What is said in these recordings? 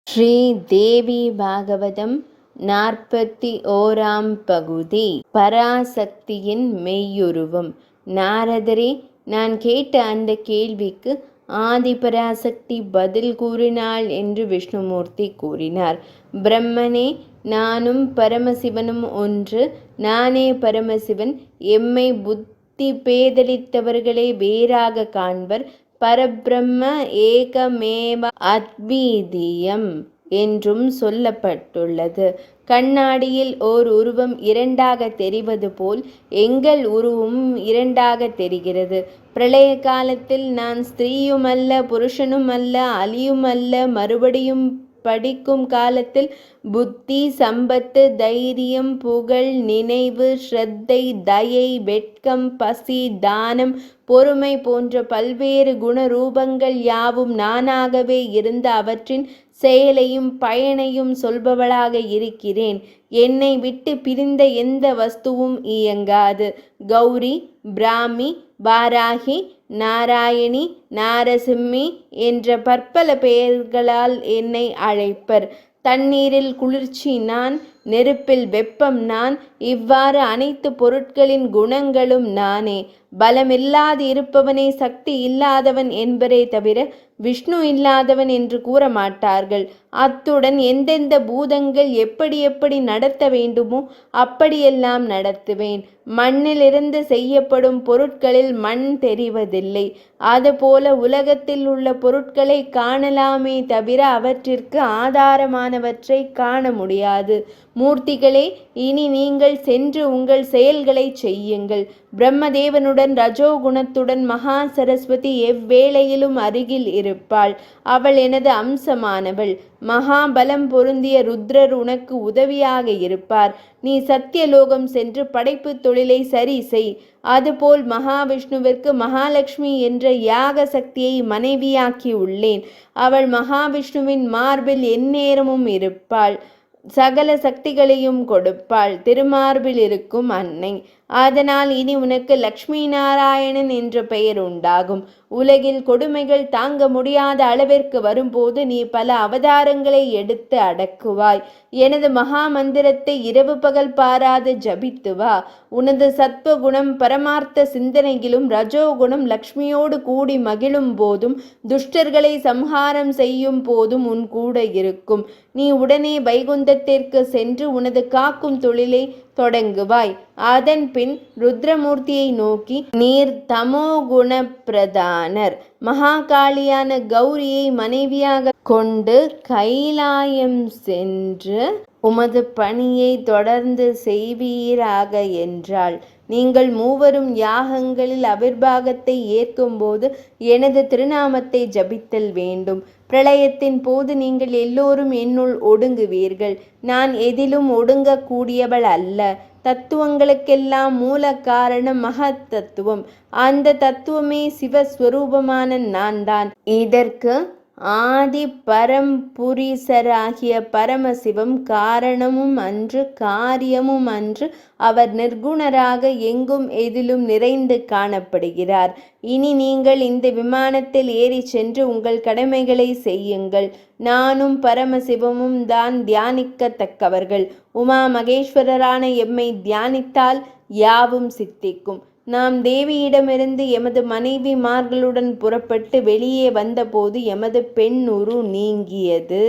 ஸ்ரீ தேவி பாகவதம் 41ஆம் பகுதி. பராசக்தியின் மெய்யுருவம். நாரதரே, நான் கேட்ட அந்த கேள்விக்கு ஆதிபராசக்தி பதில் கூறினாள் என்று விஷ்ணுமூர்த்தி கூறினார். பிரம்மனே, நானும் பரமசிவனும் ஒன்று. நானே பரமசிவன். எம்மை புத்தி பேதலித்தவர்களே வேறாக காண்பர். பரபிரம்ம ஏகமேவ அத்விதீயம் என்றும் சொல்லப்பட்டுள்ளது. கண்ணாடியில் ஓர் உருவம் இரண்டாக தெரிவது போல் எங்கள் உருவமும் இரண்டாக தெரிகிறது. பிரளய காலத்தில் நான் ஸ்திரீயுமல்ல, புருஷனுமல்ல, அலியுமல்ல. மறுபடியும் படிக்கும் காலத்தில் புத்தி, சம்பத்து, தைரியம், புகழ், நினைவு, ஸ்ரத்தை, தயை, வெட்கம், பசி, தானம், பொறுமை போன்ற பல்வேறு குணரூபங்கள் யாவும் நானாகவே இருந்து அவற்றின் செயலையும் பயனையும் சொல்பவளாக இருக்கிறேன். என்னை விட்டு பிரிந்த எந்த வஸ்துவும் இயங்காது. கௌரி, பிராமி, வாராகி, நாராயணி, நாரசிம்மி என்ற பற்பல பெயர்களால் என்னை அழைப்பர். தண்ணீரில் குளிர்ச்சி நான், நெருப்பில் வெப்பம் நான். இவ்வாறு அனைத்து பொருட்களின் குணங்களும் நானே. பலமில்லாது இருப்பவனே சக்தி இல்லாதவன் என்பரே தவிர விஷ்ணு இல்லாதவன் என்று கூற மாட்டார்கள். அத்துடன் எந்தெந்த பூதங்கள் எப்படி எப்படி நடத்த வேண்டுமோ அப்படியெல்லாம் நடத்துவேன். மண்ணிலிருந்து செய்யப்படும் பொருட்களில் மண் தெரிவதில்லை. அதுபோல உலகத்தில் உள்ள பொருட்களை காணலாமே தவிர அவற்றிற்கு ஆதாரமானவற்றை காண முடியாது. மூர்த்திகளே, இனி நீங்கள் சென்று உங்கள் செயல்களை செய்யுங்கள். பிரம்மதேவனுடன் ரஜோகுணத்துடன் மகா சரஸ்வதி எவ்வேளையிலும் அருகில் இருப்பாள். அவள் எனது அம்சமானவள். மகாபலம் பொருந்திய ருத்ரர் உனக்கு உதவியாக இருப்பார். நீ சத்தியலோகம் சென்று படைப்பு தொழிலை சரி செய். அதுபோல் மகாவிஷ்ணுவிற்கு மகாலட்சுமி என்ற யாக சக்தியை மனைவியாக்கி உள்ளேன். அவள் மகாவிஷ்ணுவின் மார்பில் எந்நேரமும் இருப்பாள். சகல சக்திகளையும் கொடுப்பாள். திருமார்பில் இருக்கும் அன்னை. அதனால் இனி உனக்கு லக்ஷ்மி நாராயணன் என்ற பெயர் உண்டாகும். உலகில் கொடுமைகள் தாங்க முடியாத அளவிற்கு வரும்போது நீ பல அவதாரங்களை எடுத்து அடக்குவாய். எனது மகா மந்திரத்தை இரவு பகல் பாராது ஜபித்து வா. உனது சத்வகுணம் பரமார்த்த சிந்தனையிலும் ரஜோகுணம் லக்ஷ்மியோடு கூடி மகிழும் போதும் துஷ்டர்களை சம்ஹாரம் செய்யும் போதும் உன் கூட இருக்கும். நீ உடனே வைகுந்தத்திற்கு சென்று உனது காக்கும் தொழிலை தொடங்குவாய். அதன் பின் ருத்ரமூர்த்தியை நோக்கி, நீர் தமோ குண பிரதானர். மகாகாளியான கௌரியை மனைவியாக கொண்டு கைலாயம் சென்று உமது பணியை தொடர்ந்து செய்வீராக என்றாள். நீங்கள் மூவரும் யாகங்களில் அவிர்வாகத்தை ஏற்கும்போது எனது திருநாமத்தை ஜபித்தல் வேண்டும். பிரளயத்தின் போது நீங்கள் எல்லோரும் என்னுள் ஒடுங்குவீர்கள். நான் எதிலும் ஒடுங்கக்கூடியவள் அல்ல. தத்துவங்களுக்கெல்லாம் மூல காரணம் மகத் தத்துவம். அந்த தத்துவமே சிவஸ்வரூபமான நான் தான். இதற்கு ஆதி பரம்புரீசராகிய பரமசிவம் காரணமும் அன்று காரியமும் அன்று. அவர் நிர்குணராக எங்கும் எதிலும் நிறைந்து காணப்படுகிறார். இனி நீங்கள் இந்த விமானத்தில் ஏறி சென்று உங்கள் கடமைகளை செய்யுங்கள். நானும் பரமசிவமும் தான் தியானிக்கத்தக்கவர்கள். உமா மகேஸ்வரரான எம்மை தியானித்தால் யாவும் சித்திக்கும். நாம் தேவியிடமிருந்து எமது மனைவிமார்களுடன் புறப்பட்டு வெளியே வந்தபோது எமது பெண் உரு நீங்கியது.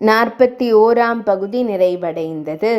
41ஆம் பகுதி நிறைவடைந்தது.